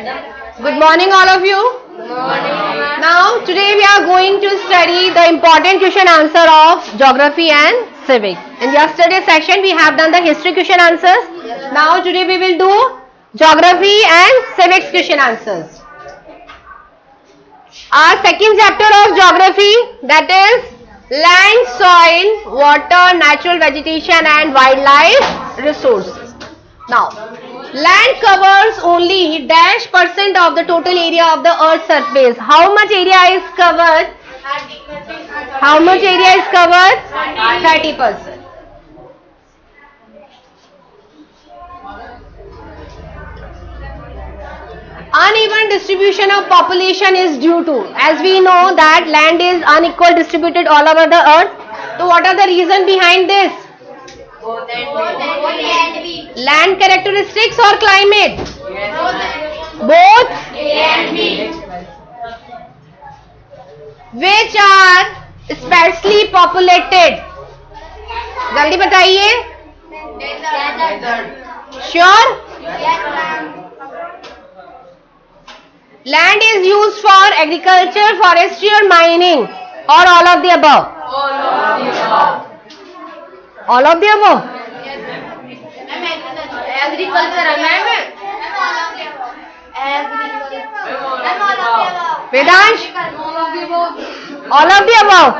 Good morning, all of you. Good morning. Now, today we are going to study the important question answer of geography and civics. In yesterday's section, we have done the history question answers. Now, today we will do geography and civics question answers. Our second chapter of geography, that is land, soil, water, natural vegetation and wildlife resources. Now, land covers only -% of the total area of the earth's surface. How much area is covered? 30%. Uneven distribution of population is due to, as we know that land is unequal distributed all over the earth. So what are the reasons behind this? Land characteristics or climate? Both. Which are sparsely populated? जल्दी बताइए. Sure? Land is used for agriculture, forestry or mining, or all of the above? All of the above? Agriculture, Vedansh? All of the above?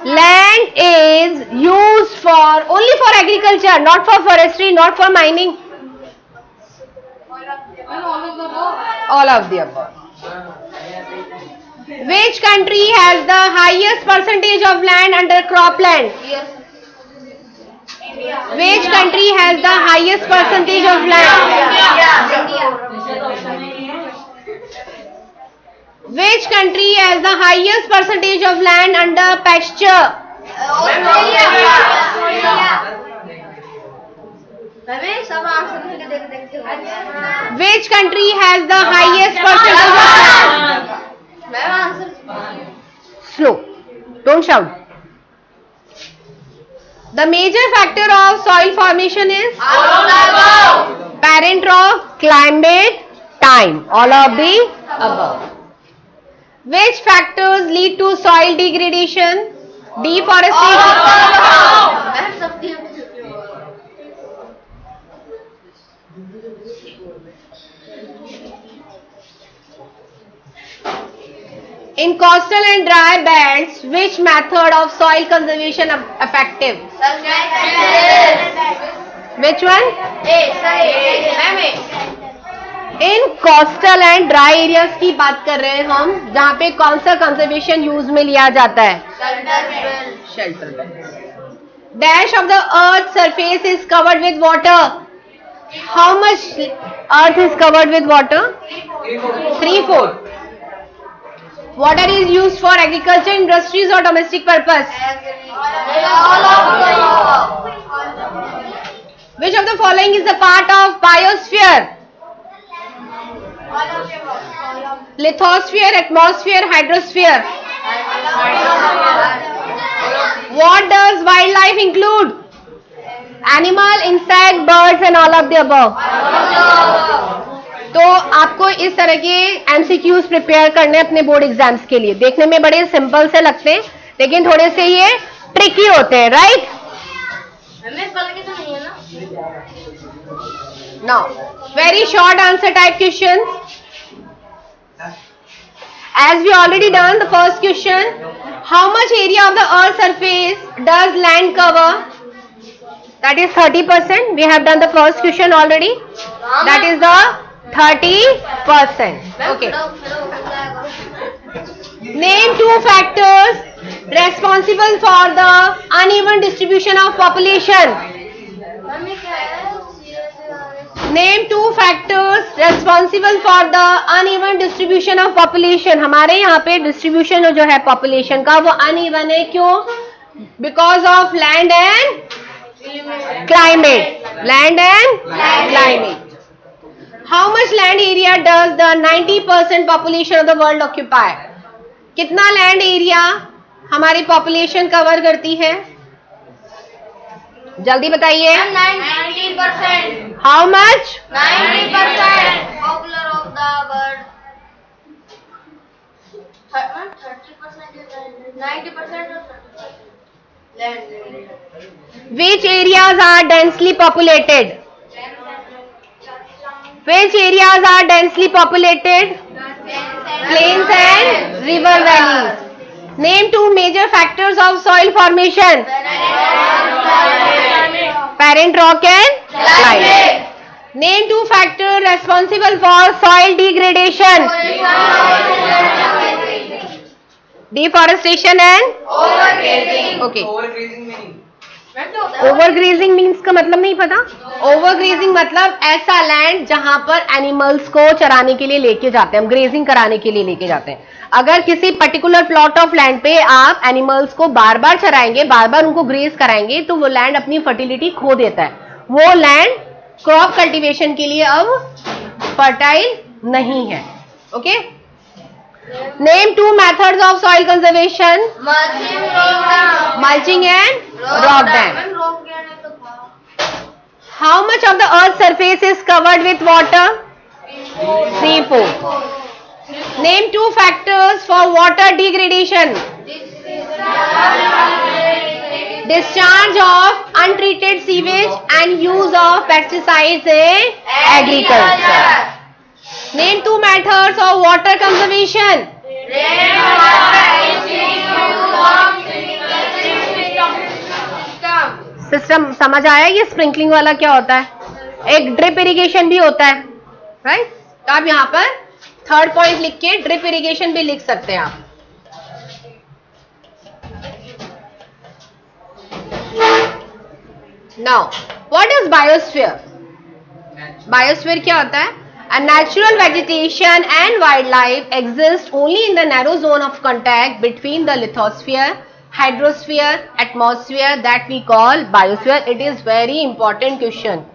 Land is used for only for agriculture, not for forestry, not for mining. All of the above. Which country has the highest percentage of land under cropland? Which country has the highest percentage of land? Which country has the highest percentage of land under pasture? Which country has the highest percentage of land? Slow. Don't shout. The major factor of soil formation is? Parent rock, climate, time. All of the above. Which factors lead to soil degradation? Deforestation. In coastal and dry belts, which method of soil conservation effective? Which one? In coastal and dry areas की बात कर रहे हैं हम, जहाँ पे कौन सा कंजर्वेशन यूज में लिया जाता है? Shelter belt. Dash of the earth surface is covered with water. How much earth is covered with water? 3/4. Water is used for agriculture, industries or domestic purpose? Which of the following is a part of biosphere? Lithosphere, atmosphere, hydrosphere. What does wildlife include? Animal, insect, birds and all of the above. तो आपको इस तरह के MCQs prepare करने अपने board exams के लिए. देखने में बड़े सिंपल से लगते हैं, लेकिन थोड़े से ये ट्रिकी होते हैं, right? Now very short answer type question. As we already done the first question, how much area of the earth's surface does land cover? That is 30%. We have done the first question already. That is the 30%. Okay. Name two factors responsible for the uneven distribution of population. Name two factors responsible for the uneven distribution of population. हमारे यहाँ पे distribution जो है population का वो uneven है, क्यों? Because of land and climate. Land and climate. How much land area does the 90% population of the world occupy? कितना land area हमारी population cover करती है? जल्दी बताइए. 90%. How much? 90%. Popular of the 90% land. Which areas are densely populated? Which areas are densely populated? Plains and river valleys. Name two major factors of soil formation. Parent rock and climate. Name two factors responsible for soil degradation. Deforestation and Overgrazing. okay. Overgrazing में नहीं, overgrazing means का मतलब नहीं पता. Overgrazing मतलब ऐसा land जहां पर एनिमल्स को चराने के लिए लेके जाते हैं, हम ग्रेजिंग कराने के लिए लेके जाते हैं. अगर किसी पर्टिकुलर प्लॉट ऑफ लैंड पे आप एनिमल्स को बार बार चराएंगे, बार बार उनको ग्रेज कराएंगे, तो वो लैंड अपनी फर्टिलिटी खो देता है. वो लैंड क्रॉप कल्टीवेशन के लिए अब फर्टाइल नहीं है. Okay. Name two methods of soil conservation. Mulching and rock dam. How much of the earth's surface is covered with water? 3/4. Name two factors for water degradation. Discharge of untreated sewage and use of pesticides in agriculture. Name two methods of water conservation. System समझ आया? ये sprinkling वाला क्या होता है? एक drip irrigation भी होता है, राइट? तो आप यहाँ पर थर्ड पॉइंट लिख के ड्रिप इरिगेशन भी लिख सकते हैं आप. Now what is biosphere? Biosphere क्या होता है? A natural vegetation and wildlife exist only in the narrow zone of contact between the lithosphere, hydrosphere, atmosphere that we call biosphere. It is very important question.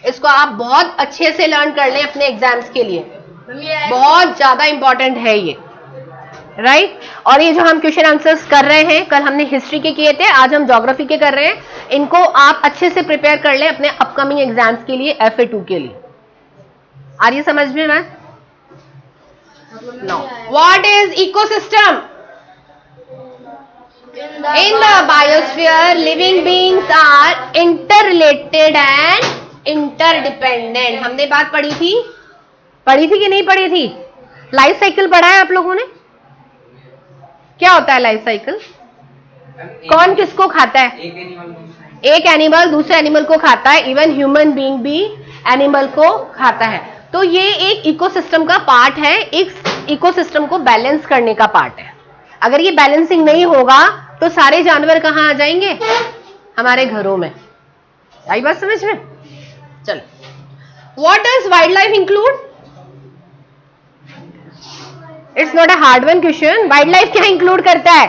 इसको आप बहुत अच्छे से learn कर लें अपने एग्जाम्स के लिए. बहुत ज्यादा इंपॉर्टेंट है ये, राइट? और ये जो हम क्वेश्चन आंसर्स कर रहे हैं, कल हमने हिस्ट्री के किए थे, आज हम ज्योग्राफी के कर रहे हैं. इनको आप अच्छे से प्रिपेयर कर लें अपने अपकमिंग एग्जाम्स के लिए, FA2 के लिए. आ रही है समझ में बात? No. What is ecosystem? In the biosphere, living beings are interrelated and interdependent. हमने बात पढ़ी थी कि नहीं पढ़ी थी? लाइफ साइकिल पढ़ा है आप लोगों ने? क्या होता है लाइफ साइकिल? कौन किसको खाता है? एक एनिमल दूसरे एनिमल को खाता है. इवन ह्यूमन बीइंग भी एनिमल को खाता है. तो ये एक इकोसिस्टम का पार्ट है, एक इकोसिस्टम को बैलेंस करने का पार्ट है. अगर ये बैलेंसिंग नहीं होगा तो सारे जानवर कहाँ आ जाएंगे? हमारे घरों में. आई बात समझ में? चलो. What does wild life include? It's not a hard one question. Wild life क्या इंक्लूड करता है?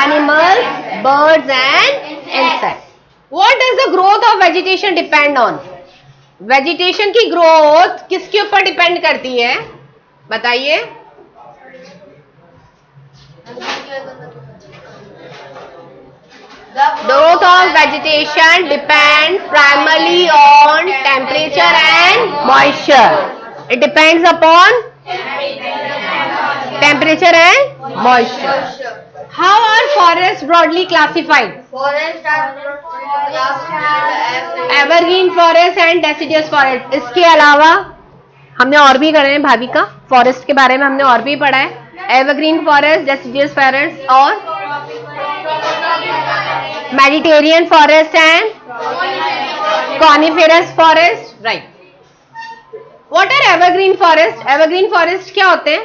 Animals, birds and insects. What does the growth of vegetation depend on? Vegetation की ग्रोथ किसके ऊपर डिपेंड करती है? बताइए. Growth of vegetation depends primarily on temperature and moisture. It depends upon temperature and moisture. How are forests broadly classified? Evergreen forest and deciduous forest. इसके अलावा हमने और भी करे हैं भाविका, फॉरेस्ट के बारे में हमने और भी पढ़ा है. एवरग्रीन फॉरेस्ट, डेसिडियस फॉरेस्ट और mediterranean forest and coniferous forest, right. What are evergreen forest? Evergreen forest क्या होते हैं?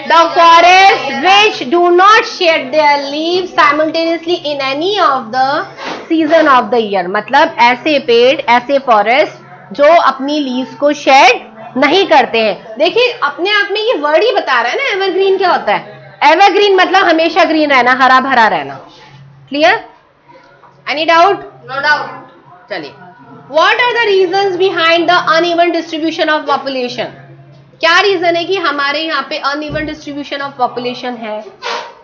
The forests which do not shed their leaves simultaneously in any of the season of the year. मतलब ऐसे पेड़, ऐसे forest जो अपनी लीव्स को शेड नहीं करते हैं. देखिए अपने आप में ये वर्ड ही बता रहा है ना एवरग्रीन क्या होता है. एवरग्रीन मतलब हमेशा ग्रीन रहना, हरा भरा रहना. Clear? Any doubt? No doubt. चलिए. What are the reasons behind the uneven distribution of population? क्या रीजन है कि हमारे यहाँ पे अनइवन डिस्ट्रीब्यूशन ऑफ पॉपुलेशन है?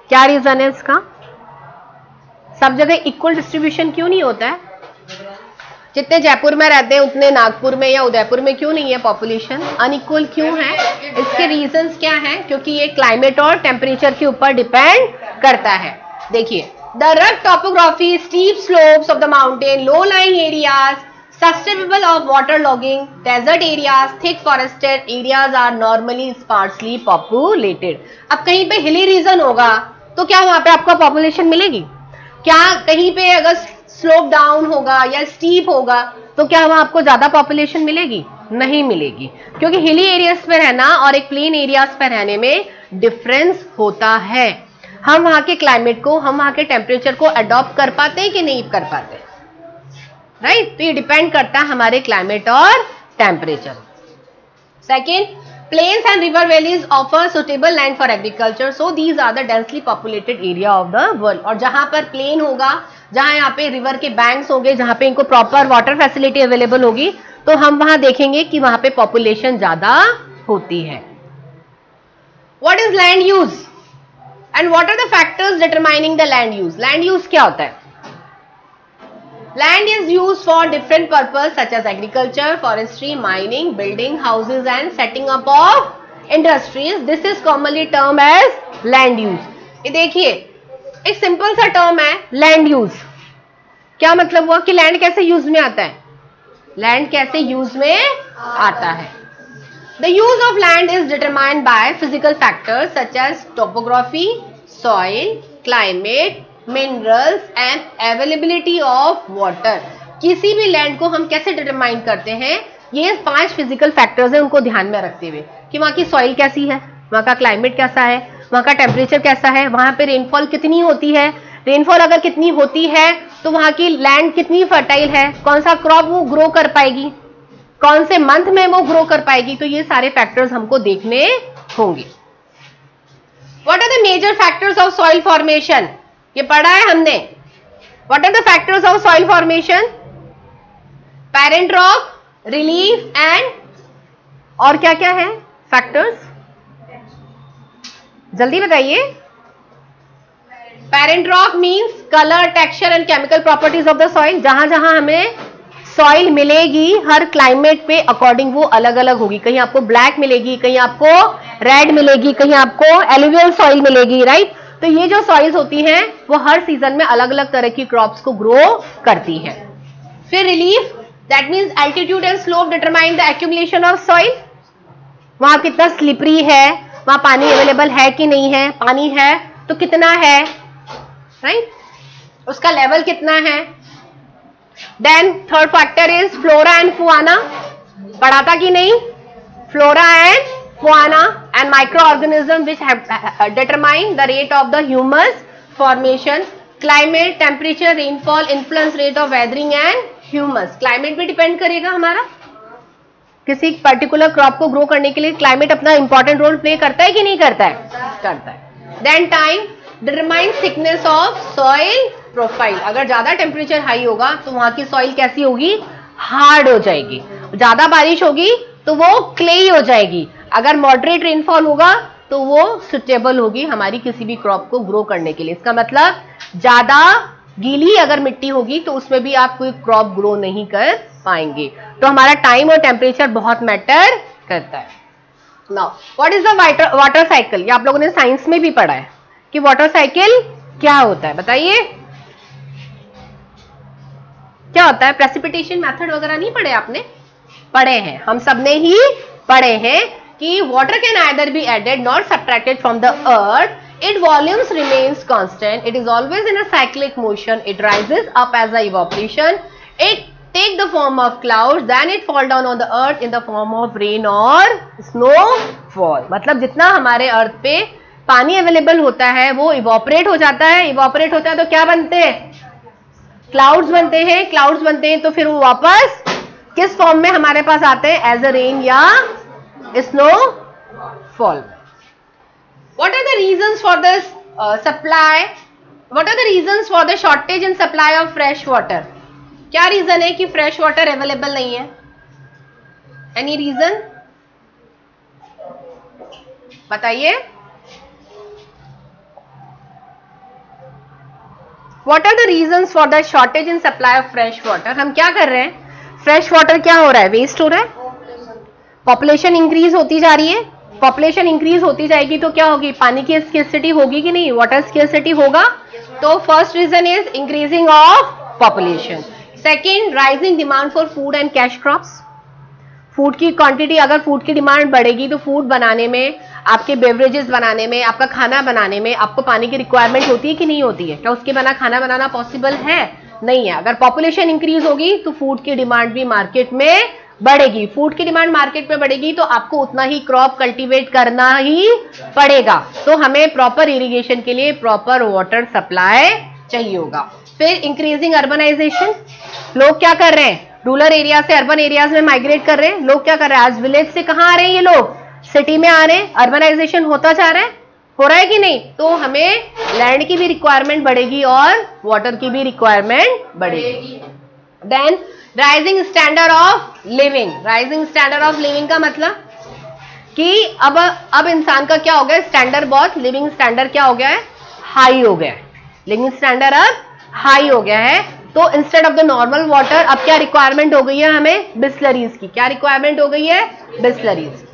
क्या रीजन है इसका? सब जगह इक्वल डिस्ट्रीब्यूशन क्यों नहीं होता है? जितने जयपुर में रहते हैं उतने नागपुर में या उदयपुर में क्यों नहीं है पॉपुलेशन? अनइक्वल क्यों है? इसके रीजंस क्या हैं? क्योंकि ये क्लाइमेट और टेम्परेचर के ऊपर डिपेंड करता है। देखिए, the rug topography, steep slopes of the mountain, low lying areas, susceptible of water logging, desert areas, thick forested areas are normally sparsely populated. अब कहीं पे हिली रीजन होगा तो क्या वहां पे आपको पॉपुलेशन मिलेगी? क्या कहीं पे अगर स्लोप डाउन होगा या स्टीप होगा तो क्या वहां आपको ज्यादा पॉपुलेशन मिलेगी? नहीं मिलेगी, क्योंकि हिली एरियाज पे रहना और एक प्लेन एरियाज पे रहने में डिफरेंस होता है। हम वहां के क्लाइमेट को, हम वहां के टेम्परेचर को अडॉप्ट कर पाते हैं कि नहीं कर पाते? राइट, तो ये डिपेंड करता है हमारे क्लाइमेट और temperature. Second, plains and river valleys offer suitable land for agriculture, so these are the densely populated area of the world. और जहां पर प्लेन होगा, जहां यहाँ पे रिवर के बैंक्स होंगे, जहां पे इनको प्रॉपर वाटर फैसिलिटी अवेलेबल होगी, तो हम वहां देखेंगे कि वहां पे पॉपुलेशन ज्यादा होती है। What is land use and what are the factors determining the land use? Land use क्या होता है? Land is used for different purposes such as agriculture, forestry, mining, building houses and setting up of industries. This is commonly termed as land use. ये देखिए, एक simple सा term है land use. क्या मतलब हुआ कि लैंड कैसे यूज में आता है? लैंड कैसे यूज में आता है? The use of land is determined by physical factors such as topography, soil, climate, minerals and availability of water. किसी भी लैंड को हम कैसे डिटरमाइन करते हैं? ये 5 फिजिकल फैक्टर्स हैं, उनको ध्यान में रखते हुए कि वहाँ की सॉइल कैसी है, वहाँ का क्लाइमेट कैसा है, वहाँ का टेम्परेचर कैसा है, वहाँ पे रेनफॉल कितनी होती है, रेनफॉल अगर कितनी होती है तो वहाँ की लैंड कितनी फर्टाइल है, कौन सा क्रॉप वो ग्रो कर पाएगी, कौन से मंथ में वो ग्रो कर पाएगी। तो ये सारे फैक्टर्स हमको देखने होंगे। What are the major factors of soil formation? ये पढ़ा है हमने। What are the factors of soil formation? Parent rock, relief and और क्या क्या है फैक्टर्स? जल्दी बताइए। Parent rock means colour, texture and chemical properties of the soil. जहां जहां हमें सॉइल मिलेगी हर क्लाइमेट पे अकॉर्डिंग वो अलग अलग होगी। कहीं आपको ब्लैक मिलेगी, कहीं आपको रेड मिलेगी, कहीं आपको एलुवियल सॉइल मिलेगी, राइट। तो ये जो सॉइल्स होती हैं वो हर सीजन में अलग अलग तरह की क्रॉप्स को ग्रो करती हैं। फिर relief, that means altitude and slope determine the accumulation of soil. वहां कितना स्लिपरी है, वहां पानी अवेलेबल है कि नहीं है, पानी है तो कितना है, राइट, उसका लेवल कितना है। Then third factor is flora and fauna. पढ़ा था कि नहीं? Flora and fauna and microorganisms which have determine the rate of the humus formation. Climate, temperature, rainfall influence rate of weathering and humus. Climate भी depend करेगा हमारा। किसी particular crop को grow करने के लिए क्लाइमेट अपना इंपॉर्टेंट रोल प्ले करता है कि नहीं करता है? करता है। Then time determine thickness of soil profile. अगर ज्यादा टेम्परेचर हाई होगा तो वहां की सॉइल कैसी होगी? हार्ड हो जाएगी। ज्यादा बारिश होगी तो वो क्लेई हो जाएगी। अगर मॉडरेट रेनफॉल होगा तो वो सुटेबल होगी हमारी किसी भी क्रॉप को ग्रो करने के लिए। इसका मतलब ज्यादा गीली अगर मिट्टी होगी तो उसमें भी आप कोई क्रॉप ग्रो नहीं कर पाएंगे। तो हमारा टाइम और टेम्परेचर बहुत मैटर करता है। Now what is the water cycle? ये आप लोगों ने साइंस में भी पढ़ा है कि वाटर साइकिल क्या होता है, बताइए क्या होता है? प्रेसिपिटेशन मेथड वगैरह नहीं पढ़े आपने? पढ़े हैं, हम सबने ही पढ़े हैं कि water can either be added nor subtracted from the earth. Its volumes remains constant. It is always in a cyclic motion. It rises up as a evaporation. It take the form of clouds, then it fall down on the earth in the form of rain or snowfall. मतलब जितना हमारे अर्थ पे पानी available होता है वो evaporate हो जाता है। इवोपरेट होता है तो क्या बनते हैं? क्लाउड्स बनते हैं। क्लाउड्स बनते हैं तो फिर वो वापस किस फॉर्म में हमारे पास आते हैं? एज अ रेन या snowfall. What are the reasons for this supply? What are the reasons for the shortage in supply of fresh water? क्या रीजन है कि फ्रेश वाटर अवेलेबल नहीं है? एनी रीजन बताइए। What are the reasons for the shortage in supply of fresh water? हम क्या कर रहे हैं? फ्रेश वाटर क्या हो रहा है, वेस्ट हो रहा है। पॉपुलेशन इंक्रीज होती जा रही है, पॉपुलेशन इंक्रीज होती जाएगी तो क्या होगी, पानी की स्केर्सिटी होगी कि नहीं, वाटर स्केर्सिटी होगा। तो first reason is increasing of population. Second, rising demand for food and cash crops. Food की क्वांटिटी, अगर फूड की डिमांड बढ़ेगी तो फूड बनाने में, आपके बेवरेजेस बनाने में, आपका खाना बनाने में आपको पानी की रिक्वायरमेंट होती है कि नहीं होती है। क्या उसके बिना खाना बनाना पॉसिबल है, नहीं है। अगर पॉपुलेशन इंक्रीज होगी तो फूड की डिमांड भी मार्केट में बढ़ेगी। फूड की डिमांड मार्केट में बढ़ेगी तो आपको उतना ही क्रॉप कल्टीवेट करना ही पड़ेगा। तो हमें प्रॉपर इरिगेशन के लिए प्रॉपर वाटर सप्लाई चाहिए होगा। फिर इंक्रीजिंग अर्बनाइजेशन, लोग क्या कर रहे हैं, रूरल एरिया से अर्बन एरियाज में माइग्रेट कर रहे हैं। लोग क्या कर रहे हैं, आज विलेज से कहाँ आ रहे हैं, ये लोग सिटी में आ रहे हैं। अर्बनाइजेशन होता जा रहा है, हो रहा है कि नहीं। तो हमें लैंड की भी रिक्वायरमेंट बढ़ेगी और वाटर की भी रिक्वायरमेंट बढ़ेगी। Then rising standard of living. Rising standard of living का मतलब कि अब इंसान का क्या हो गया, स्टैंडर्ड, बहुत लिविंग स्टैंडर्ड क्या हो गया है, हाई हो गया है। लिविंग स्टैंडर्ड अब हाई हो गया है। तो instead of the normal water अब क्या रिक्वायरमेंट हो गई है हमें, बिस्लरीज की। क्या रिक्वायरमेंट हो गई है, बिस्लरीज की।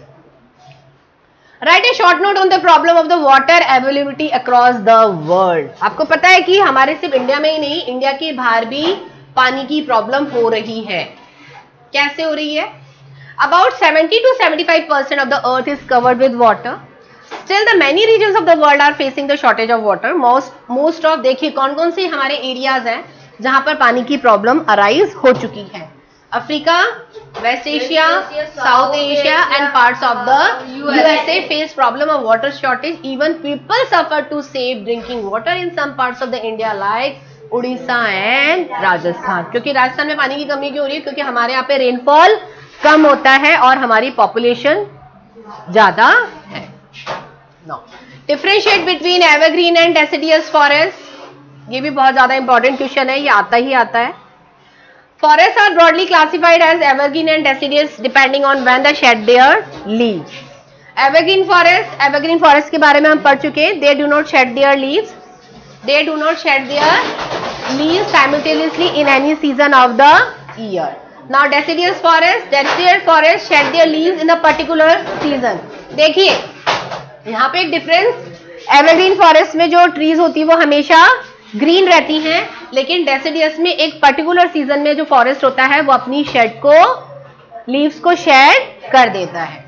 Right A short note on the problem of the water availability across the world. आपको पता है कि हमारे सिर्फ इंडिया में ही नहीं, इंडिया के बाहर भी पानी की प्रॉब्लम हो रही है। कैसे हो रही है, about 70 to 75% of the earth is covered with water. Still the many regions of the world are facing the shortage of water. Most of, देखिए कौन कौन से हमारे एरियाज हैं जहां पर पानी की प्रॉब्लम अराइज हो चुकी है। Africa, west Asia, south Asia and parts of the USA face problem of water shortage. Even people suffer to save drinking water in some parts of the India like Orissa and Rajasthan. क्योंकि राजस्थान में पानी की कमी क्यों हो रही है, क्योंकि हमारे यहाँ पे रेनफॉल कम होता है और हमारी पॉपुलेशन ज्यादा है। Differentiate between evergreen and deciduous forest. ये भी बहुत ज्यादा इंपॉर्टेंट क्वेश्चन है, ये आता ही आता है। Forests are broadly classified as evergreen and deciduous depending on when they shed their leaves. Evergreen forest के बारे में हम पढ़ चुके हैं। They do not shed their leaves. They do not shed their leaves simultaneously in any season of the year. Now deciduous forest shed their leaves in a particular season. देखिए यहाँ पे एक डिफरेंस, एवरग्रीन फॉरेस्ट में जो trees होती है वो हमेशा ग्रीन रहती हैं, लेकिन डेसिडियस में एक पर्टिकुलर सीजन में जो फॉरेस्ट होता है वो अपनी शेड को, लीव्स को शेड कर देता है।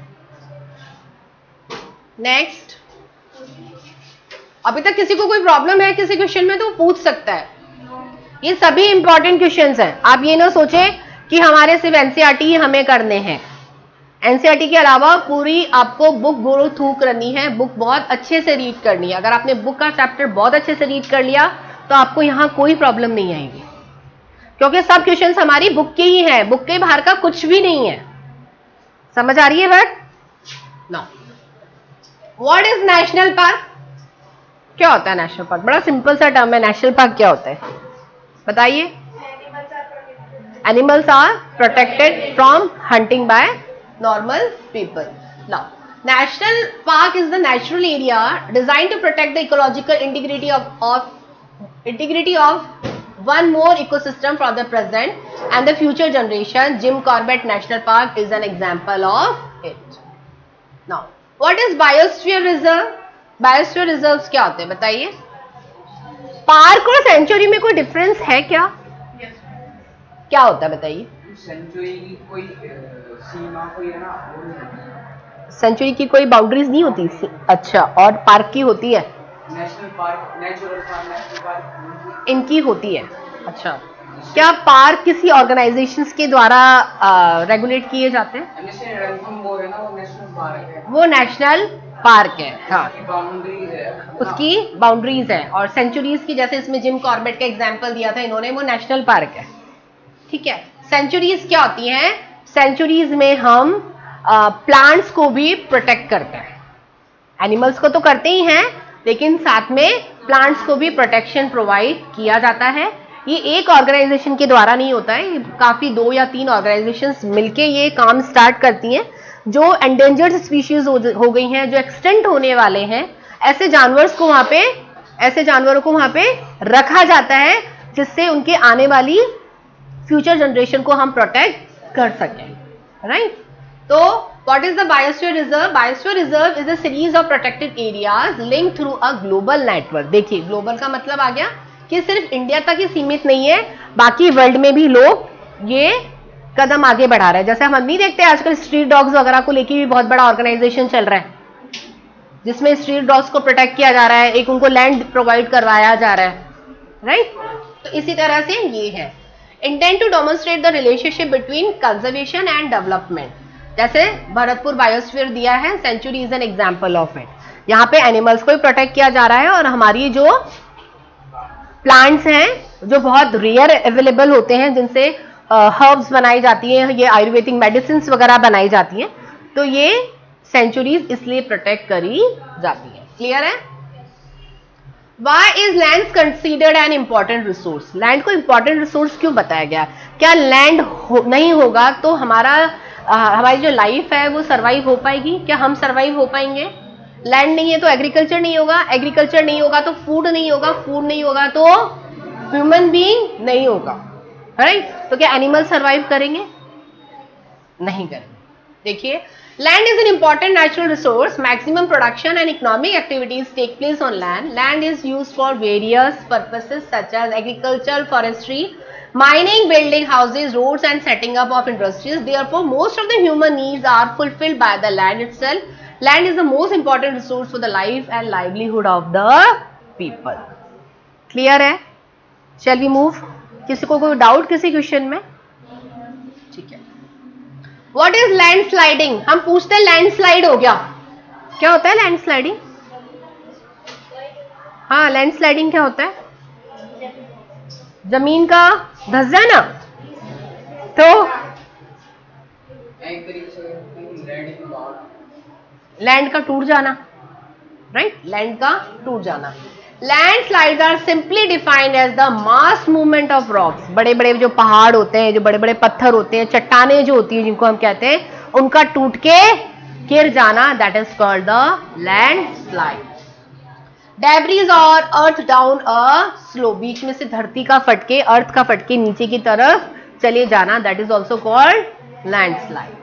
नेक्स्ट, अभी तक किसी को कोई प्रॉब्लम है किसी क्वेश्चन में तो पूछ सकता है। ये सभी इंपॉर्टेंट क्वेश्चंस हैं। आप ये ना सोचें कि हमारे सिर्फ एनसीईआरटी ही हमें करने हैं। एनसीईआरटी के अलावा पूरी आपको बुक गो थ्रू करनी है, बुक बहुत अच्छे से रीड करनी है। अगर आपने बुक का चैप्टर बहुत अच्छे से रीड कर लिया तो आपको यहां कोई प्रॉब्लम नहीं आएगी, क्योंकि सब क्वेश्चंस हमारी बुक के ही हैं, बुक के बाहर का कुछ भी नहीं है। समझ आ रही है बात? No. What is national park? क्या होता है नेशनल पार्क? बड़ा सिंपल सा टर्म है। नेशनल पार्क क्या होता है बताइए? Animals are protected from hunting by normal people. Now, national park is the natural area designed to protect the ecological integrity of one more ecosystem for the present and the future generation. Jim Corbett National Park is an example of it. Now, what is biosphere reserve? Biosphere reserves क्या होते हैं बताइए? Park और century में कोई difference है क्या? क्या होता है बताइए? सेंचुरी की कोई सीमा कोई है ना, सेंचुरी की कोई बाउंड्रीज नहीं होती। अच्छा, और पार्क की होती है? National park, natural park, national park इनकी होती है। अच्छा, क्या पार्क किसी ऑर्गेनाइजेशंस के द्वारा रेगुलेट किए जाते हैं? वो है ना, वो नेशनल पार्क है, वो नेशनल पार्क है। हाँ, बाउंड्रीज है, उसकी बाउंड्रीज है। और सेंचुरीज की, जैसे इसमें जिम कॉर्बेट का एग्जाम्पल दिया था इन्होंने, वो नेशनल पार्क है। ठीक है। सेंचुरीज क्या होती हैं? सेंचुरीज में हम प्लांट्स को भी प्रोटेक्ट करते हैं। एनिमल्स को तो करते ही हैं, लेकिन साथ में प्लांट्स को भी प्रोटेक्शन प्रोवाइड किया जाता है। ये एक ऑर्गेनाइजेशन के द्वारा नहीं होता है, काफी 2 या 3 ऑर्गेनाइजेशंस मिलके ये काम स्टार्ट करती हैं। जो एंडेंजर्ड स्पीशीज हो गई हैं, जो एक्सटेंट होने वाले हैं, ऐसे जानवरों को वहां पे रखा जाता है, जिससे उनके आने वाली फ्यूचर जनरेशन को हम प्रोटेक्ट कर सकें, राइट? तो what is the biosphere reserve? Biosphere reserve is a series of protected areas linked through a global network. देखिए ग्लोबल का मतलब आ गया कि सिर्फ इंडिया तक ही सीमित नहीं है, बाकी वर्ल्ड में भी लोग ये कदम आगे बढ़ा रहे हैं। जैसे हम नहीं देखते आजकल स्ट्रीट डॉग्स वगैरह को लेके भी बहुत बड़ा ऑर्गेनाइजेशन चल रहा है, जिसमें स्ट्रीट डॉग्स को प्रोटेक्ट किया जा रहा है, एक उनको लैंड प्रोवाइड करवाया जा रहा है, राइट? तो इसी तरह से ये है intent to demonstrate the relationship between conservation and development. जैसे भरतपुर बायोस्फीयर दिया है, sanctuary is an example of it. यहाँ पे एनिमल्स को भी प्रोटेक्ट किया जा रहा है और हमारी जो प्लांट्स हैं जो बहुत रेयर अवेलेबल होते हैं, जिनसे हर्ब्स बनाई जाती हैं, ये आयुर्वेदिक मेडिसिन वगैरह बनाई जाती हैं, तो ये सेंचुरीज इसलिए प्रोटेक्ट करी जाती है। क्लियर है? Why is land considered an important resource? Land को इंपॉर्टेंट रिसोर्स क्यों बताया गया? क्या लैंड नहीं होगा तो हमारी जो लाइफ है वो सरवाइव हो पाएगी? क्या हम सरवाइव हो पाएंगे? लैंड नहीं है तो एग्रीकल्चर नहीं होगा, एग्रीकल्चर नहीं होगा तो फूड नहीं होगा, फूड नहीं होगा तो ह्यूमन बीइंग नहीं होगा, राइट? तो क्या एनिमल सरवाइव करेंगे? नहीं करेंगे। देखिए, land is an important natural resource. Maximum production and economic activities take place on land. Land is used for various purposes such as agriculture, forestry, mining, building houses, roads and setting up of industries. Therefore, most of the human needs are fulfilled by the land itself. Land is the most important resource for the life and livelihood of the people. Clear है? Shall we move? किसी को कोई doubt किसी question में? ठीक है। What is landsliding? हम पूछते हैं लैंडस्लाइड हो गया, क्या होता है लैंडस्लाइडिंग? हाँ, लैंडस्लाइडिंग क्या होता है? जमीन का धस जाना, तो एक तरीके से लैंड का टूट जाना, राइट? लैंड का टूट जाना। Landslides are simply defined as the mass movement of rocks. बड़े बड़े जो पहाड़ होते हैं, जो बड़े बड़े पत्थर होते हैं, चट्टाने जो होती है जिनको हम कहते हैं, उनका टूट के गिर जाना, that is called the landslide. Debris और अर्थ डाउन अ स्लो, बीच में से धरती का फटके, अर्थ का फटके नीचे की तरफ चले जाना, that is also called landslide.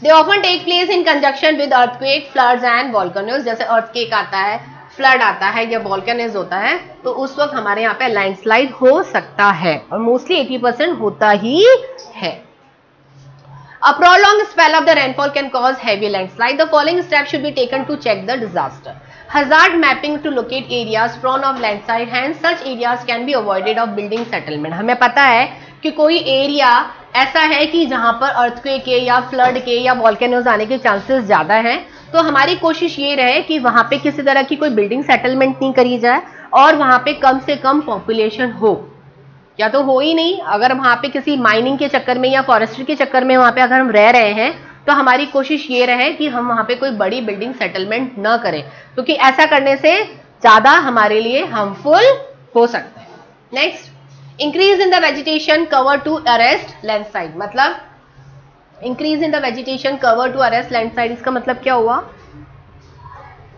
They often take place in conjunction with earthquake, floods and volcanoes. जैसे अर्थक्वेक आता है, फ्लड आता है या वॉल्केनोज होता है, तो उस वक्त हमारे यहाँ पे लैंडस्लाइड हो सकता है और मोस्टली 80% होता ही है। A prolonged spell of the rainfall can cause heavy landslide. The following steps should be taken to check the disaster. Hazard mapping to locate areas prone of landslide. Hence, such areas can be avoided of building settlement. हमें पता है कि कोई area ऐसा है कि जहां पर अर्थक्वेक के या फ्लड के या वॉल्केनोज आने के चांसेस ज्यादा हैं, तो हमारी कोशिश ये रहे कि वहां पे किसी तरह की कोई बिल्डिंग सेटलमेंट नहीं करी जाए और वहां पे कम से कम पॉपुलेशन हो, या तो हो ही नहीं। अगर वहां पे किसी माइनिंग के चक्कर में या फॉरेस्ट्री के चक्कर में वहां पे अगर हम रह रहे हैं, तो हमारी कोशिश ये रहे कि हम वहां पे कोई बड़ी बिल्डिंग सेटलमेंट न करें, क्योंकि ऐसा करने से ज्यादा हमारे लिए हार्मफुल हो सकता है। Next, increase in the vegetation cover to arrest landslide. मतलब increase in the vegetation cover to arrest landslide, इसका मतलब क्या हुआ?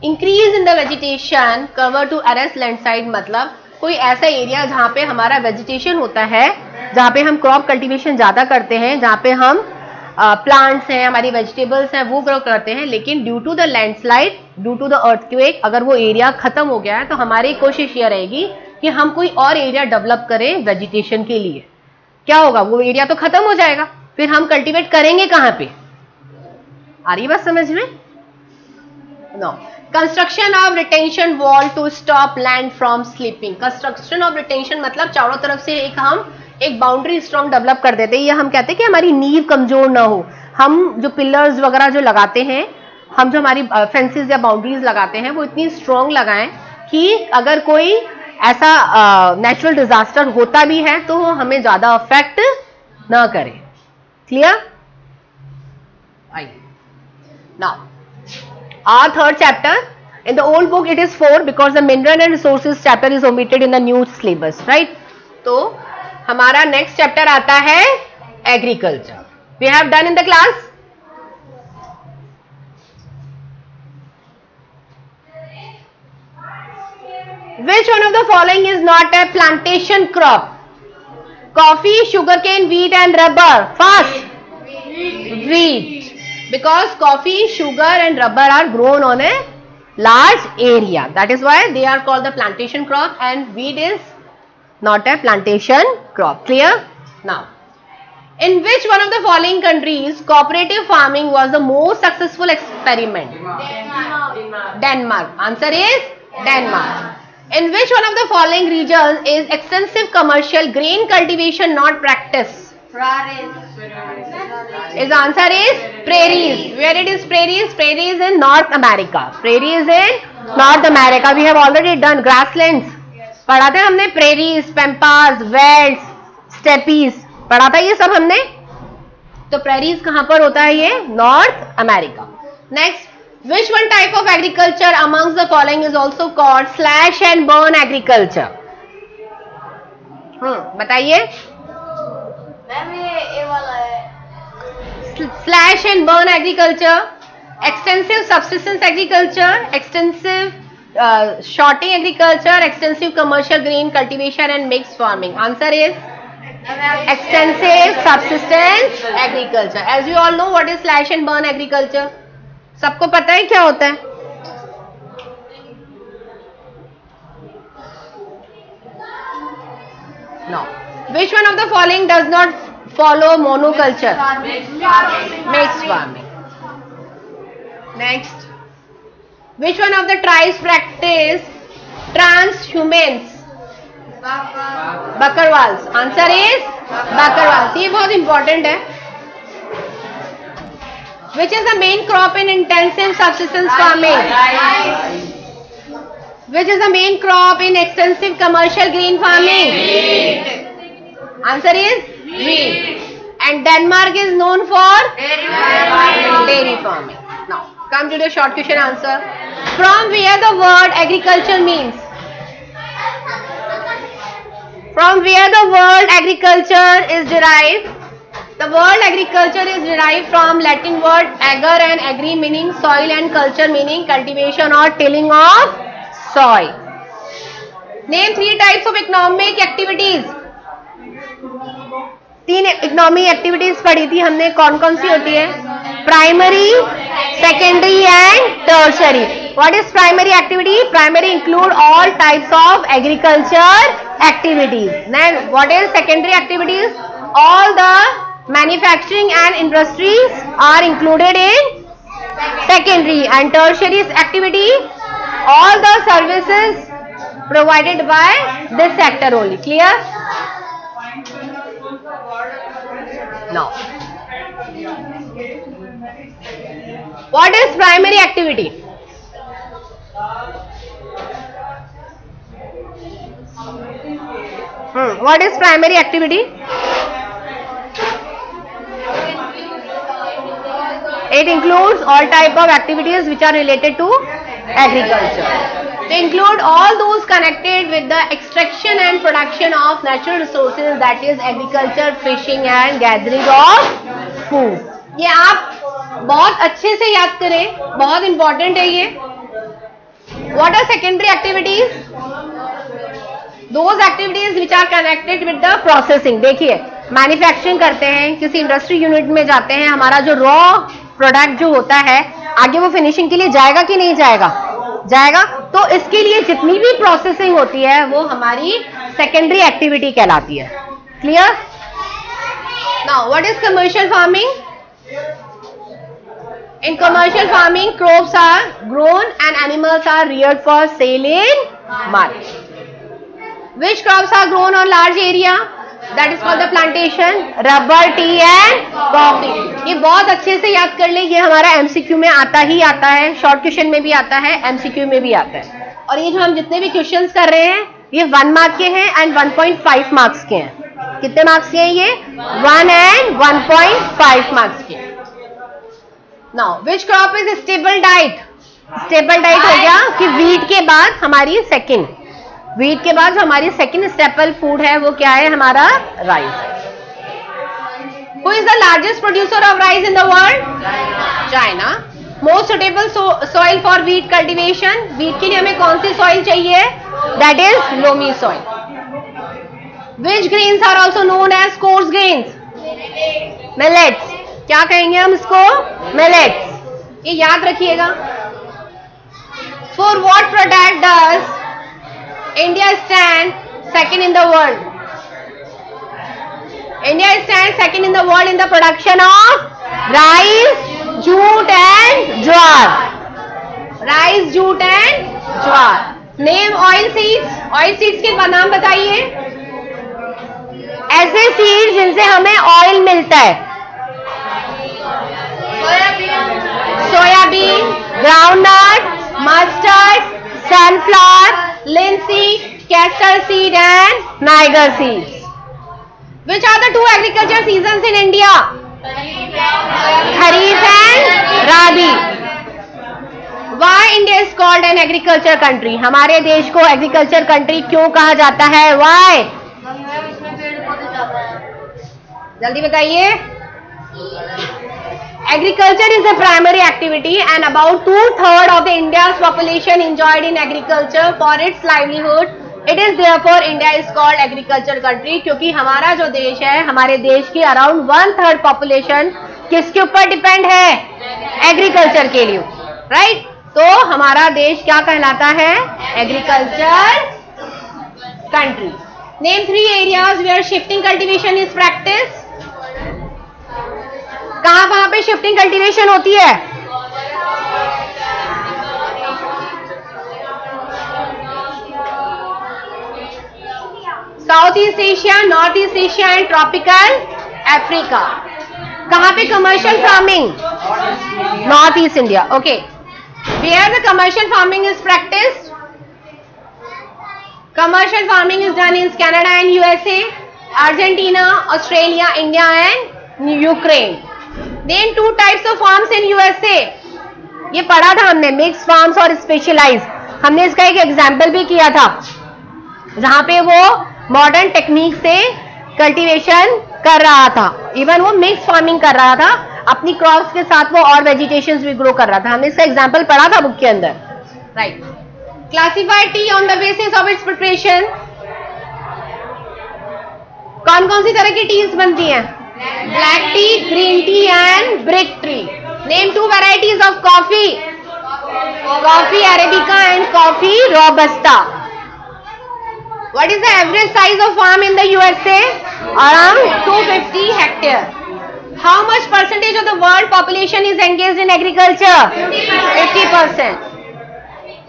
Increase in the vegetation cover to arrest landslide मतलब कोई ऐसा एरिया जहां पे हमारा वेजिटेशन होता है, जहां पे हम क्रॉप कल्टीवेशन ज्यादा करते हैं, जहां पे हम प्लांट्स हैं, हमारी वेजिटेबल्स हैं, वो ग्रो करते हैं, लेकिन due to the landslide, due to the earthquake अगर वो एरिया खत्म हो गया है, तो हमारी कोशिश ये रहेगी कि हम कोई और एरिया डेवलप करें वेजिटेशन के लिए। क्या होगा? वो एरिया तो खत्म हो जाएगा, फिर हम कल्टीवेट करेंगे कहां पे? आ रही बात समझ में? No. Construction of retention wall to stop land from slipping. Construction of retention मतलब चारों तरफ से हम एक बाउंड्री स्ट्रॉन्ग डेवलप कर देते हैं, या हम कहते हैं कि हमारी नींव कमजोर ना हो। हम जो पिलर्स वगैरह जो लगाते हैं, हम जो हमारी फेंसेस या बाउंड्रीज लगाते हैं, वो इतनी स्ट्रॉन्ग लगाएं कि अगर कोई ऐसा नेचुरल डिजास्टर होता भी है तो वो हमें ज्यादा अफेक्ट ना करे। Clear? Now our third chapter in the old book it is 4 because the mineral and resources chapter is omitted in the new syllabus, right? तो हमारा next chapter आता है agriculture. We have done in the class. Which one of the following is not a plantation crop? Coffee, sugarcane, wheat and rubber. Fast. wheat, because coffee, sugar and rubber are grown on a large area. That is why they are called the plantation crop, and wheat is not a plantation crop. Clear? Now, in which one of the following countries cooperative farming was the most successful experiment? Denmark. Answer is Denmark. In which one of the following regions is extensive commercial grain cultivation not practiced? His answer is prairies. Where it is prairies? Prairies in North America. Prairies in North America. We have already done grasslands. पढ़ा था हमने prairies, pampas, velds, steppes. पढ़ा था ये सब हमने. तो prairies कहाँ पर होता है ये? North America. Next, which one type of agriculture amongst the following is also called slash and burn agriculture? बताइए. मैम ये वाला है. Slash and burn agriculture, extensive subsistence agriculture, extensive shorting agriculture, extensive commercial grain cultivation and mixed farming. Answer is extensive subsistence agriculture. As you all know, what is slash and burn agriculture? सबको पता है क्या होता है? No. Which one of the following does not follow monoculture? Mixed farming. Next. Which one of the tribes practice transhumance? Bakarwals. Answer is Bakarwals. ये बहुत important है. Which is the main crop in intensive subsistence farming? Which is the main crop in extensive commercial grain farming? Answer is wheat. And Denmark is known for dairy farming. Now, come to the short question answer. From where the word agriculture means? From where the word agriculture is derived? The word agriculture is derived from Latin word ager and agri meaning soil and culture meaning cultivation or tilling of soil. Name 3 types of economic activities. 3 economic activities पढ़ी थी हमने. कौन कौन सी होती है? Primary, secondary and tertiary. What is primary activity? Primary include all types of agriculture activities. Then what is secondary activities? All the manufacturing and industries are included in secondary. And tertiary activity, all the services provided by this sector only. Clear? Now, what is primary activity? What is primary activity? It includes all type of activities which are related to agriculture. They include all those connected with the extraction and production of natural resources, that is agriculture, fishing and gathering of food. ये आप बहुत अच्छे से याद करें, बहुत important है ये. What are secondary activities? Those activities which are connected with the processing. देखिए, मैन्युफैक्चरिंग करते हैं, किसी इंडस्ट्री यूनिट में जाते हैं, हमारा जो रॉ प्रोडक्ट जो होता है आगे वो फिनिशिंग के लिए जाएगा कि नहीं जाएगा? जाएगा. तो इसके लिए जितनी भी प्रोसेसिंग होती है वो हमारी सेकेंडरी एक्टिविटी कहलाती है. Clear? Now what is commercial farming? In commercial farming crops are grown and animals are reared for sale in market. Which crops are grown on large area? That is called the plantation. Rubber, tea and coffee. ये बहुत अच्छे से याद कर ले, ये हमारा MCQ में आता ही आता है, शॉर्ट क्वेश्चन में भी आता है, MCQ में भी आता है. और ये जो हम जितने भी क्वेश्चंस कर रहे हैं ये 1 मार्क के हैं एंड 1.5 मार्क्स के हैं. कितने मार्क्स के हैं ये? 1 and 1.5 मार्क्स के. Now which crop is stable diet? Stable diet हो गया कि वीट के बाद हमारी सेकेंड, वीट के बाद जो हमारी सेकेंड स्टेपल फूड है वो क्या है? हमारा rice. Who is the largest producer of rice in the world? China. Most suitable soil for wheat cultivation? Wheat के लिए हमें कौन सी सॉइल चाहिए? That is loamy soil. Which grains are also known as coarse grains? Millets. क्या कहेंगे हम इसको? मिलेट्स। ये याद रखिएगा। For what product does India stand second in the world? India stand second in the world in the production of rice, jute and jowar. Rice, jute and jowar. Name oil seeds. Oil seeds के नाम बताइए। ऐसे seeds जिनसे हमें oil मिलता है। Soybean, groundnut, mustard, sunflower, linseed, castor seed and niger seeds. Which are the two agriculture seasons in India? Kharif and Rabi. Why India is called an agriculture country? हमारे देश को एग्रीकल्चर कंट्री क्यों कहा जाता है? Why? जल्दी बताइए। Agriculture is a primary activity and about 2/3 of the India's population enjoyed in agriculture for its livelihood. It is therefore India is called agriculture country क्योंकि हमारा जो देश है, हमारे देश की अराउंड 1/3 पॉपुलेशन किसके ऊपर डिपेंड है? एग्रीकल्चर के लिए, राइट? तो हमारा देश क्या कहलाता है? Agriculture country. Name 3 areas where shifting cultivation is practiced. कहां पे शिफ्टिंग कल्टीवेशन होती है? South east Asia, north east Asia and tropical Africa. कहां पे commercial farming? North east India. Okay. Where the commercial farming is practised? Commercial farming is done in Canada and USA, Argentina, Australia, India and Ukraine. Name 2 types of farms in USA. ये पढ़ा था हमने, mix farms और specialise. हमने इसका एक example भी किया था जहां पे वो मॉडर्न टेक्निक से कल्टीवेशन कर रहा था। इवन वो मिक्स फार्मिंग कर रहा था, अपनी क्रॉप्स के साथ वो और वेजिटेशंस भी ग्रो कर रहा था। हमने इसका एग्जाम्पल पढ़ा था बुक के अंदर, right? Classify T on the basis of its preparation. कौन कौन सी तरह की टीज बनती हैं? Black tea, green tea and brick tea. Name 2 varieties of coffee. Coffee Arabica and coffee Robusta. What is the average size of farm in the USA? Around 250 hectare. How much percentage of the world population is engaged in agriculture? 50%.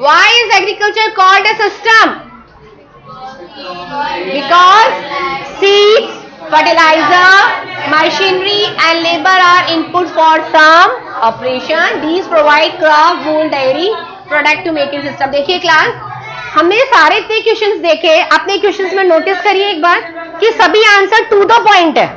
Why is agriculture called a system? Because seeds, fertilizer, machinery and labor are input for some operation. These provide crop, wool, dairy product to make it system. देखिए class, हमने सारे इतने questions देखे। अपने questions में notice करिए एक बार कि सभी आंसर टू द पॉइंट है।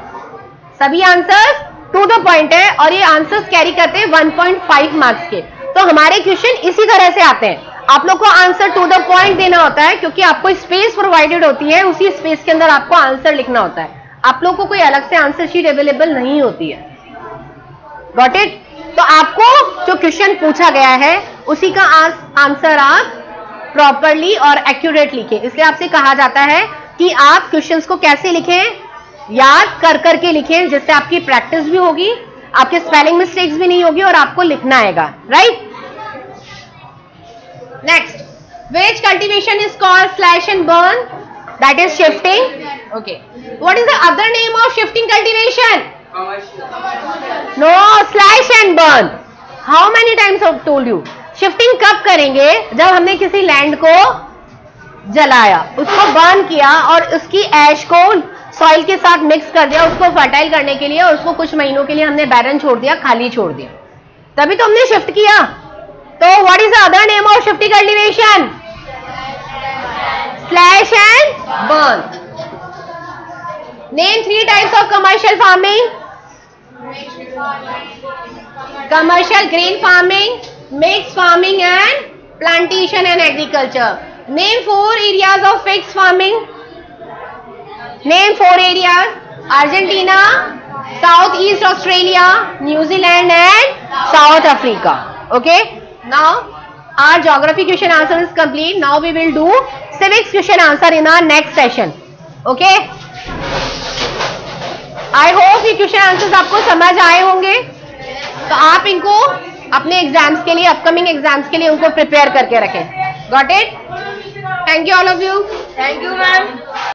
सभी आंसर्स टू द पॉइंट है और ये आंसर्स कैरी करते हैं 1.5 मार्क्स के। तो हमारे क्वेश्चन इसी तरह से आते हैं। आप लोग को आंसर टू द पॉइंट देना होता है क्योंकि आपको स्पेस प्रोवाइडेड होती है, उसी स्पेस के अंदर आपको आंसर लिखना होता है। आप लोग को कोई अलग से आंसर शीट अवेलेबल नहीं होती है। Got it? तो आपको जो क्वेश्चन पूछा गया है उसी का आंसर आप प्रॉपरली और एक्यूरेट लिखें। इसलिए आपसे कहा जाता है कि आप क्वेश्चंस को कैसे लिखें? याद कर करके लिखें, जिससे आपकी प्रैक्टिस भी होगी, आपके स्पेलिंग मिस्टेक्स भी नहीं होगी और आपको लिखना आएगा, right? Next, which cultivation is called slash and burn? That is shifting. Okay. What is the other name of shifting cultivation? No, slash and burn. How many times I've told you? Shifting कब करेंगे? जब हमने किसी land को जलाया, उसको burn किया और उसकी ऐश को सॉइल के साथ मिक्स कर दिया, उसको फर्टाइल करने के लिए, और उसको कुछ महीनों के लिए हमने बैरन छोड़ दिया, खाली छोड़ दिया, तभी तो हमने शिफ्ट किया। तो what is the other name of shifting cultivation? Slash and burn. Name 3 types of commercial farming. Commercial grain farming, mix farming and plantation and agriculture. Name 4 areas of fix farming. Name 4 areas: Argentina, south east Australia, New Zealand and south Africa. Okay, now our geography question answer is complete. Now we will do civics question answer in our next session. Okay. I hope ये question answers आपको समझ आए होंगे, तो आप इनको अपने exams के लिए, अपकमिंग एग्जाम्स के लिए उनको प्रिपेयर करके रखें। Got it? Thank you all of you. Thank you ma'am.